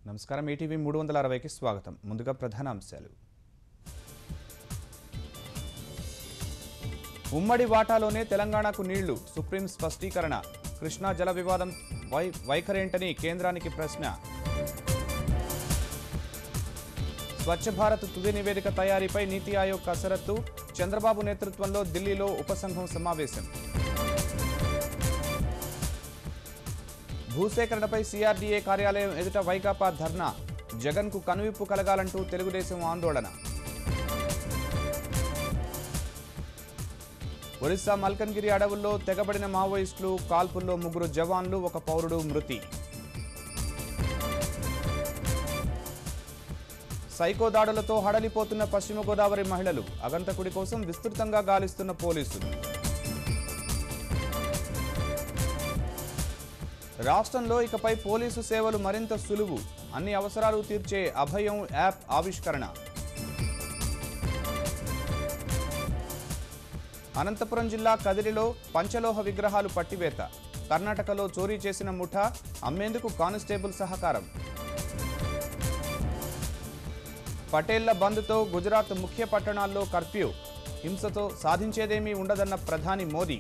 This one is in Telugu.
నమస్కారం ఈటీవీ 360కి స్వాగతం. ముందుగా ప్రధాన అంశాలు. ఉమ్మడి వాటాలోనే తెలంగాణకు నీళ్లు, సుప్రీం స్పష్టీకరణ. కృష్ణా జల వివాదం వైఖరేంటని కేంద్రానికి ప్రశ్న. స్వచ్ఛ భారత్ తుది నివేదిక తయారీపై నీతి ఆయోగ్ కసరత్తు. చంద్రబాబు నేతృత్వంలో ఢిల్లీలో ఉపసంఘం సమావేశం. భూసేకరణపై సిఆర్డీఏ కార్యాలయం ఎదుట వైకాపా ధర్నా. జగన్కు కనువిప్పు కలగాలంటూ తెలుగుదేశం ఆందోళన. ఒరిస్సా మల్కన్గిరి అడవుల్లో తెగబడిన మావోయిస్టులు, కాల్పుల్లో 3 జవాన్లు, 1 పౌరుడు మృతి. సైకో దాడులతో హడలిపోతున్న పశ్చిమ గోదావరి మహిళలు, అగంతకుడి కోసం విస్తృతంగా గాలిస్తున్న పోలీసులు. రాష్ట్రంలో ఇకపై పోలీసు సేవలు మరింత సులువు, అన్ని అవసరాలు తీర్చే అభయం యాప్ ఆవిష్కరణ. అనంతపురం జిల్లా కదిరిలో పంచలోహ విగ్రహాలు పట్టివేత. కర్ణాటకలో చోరీ చేసిన ముఠా అమ్మేందుకు కానిస్టేబుల్ సహకారం. పటేళ్ల బంద్తో గుజరాత్ ముఖ్య పట్టణాల్లో కర్ఫ్యూ. హింసతో సాధించేదేమీ ఉండదన్న ప్రధాని మోదీ.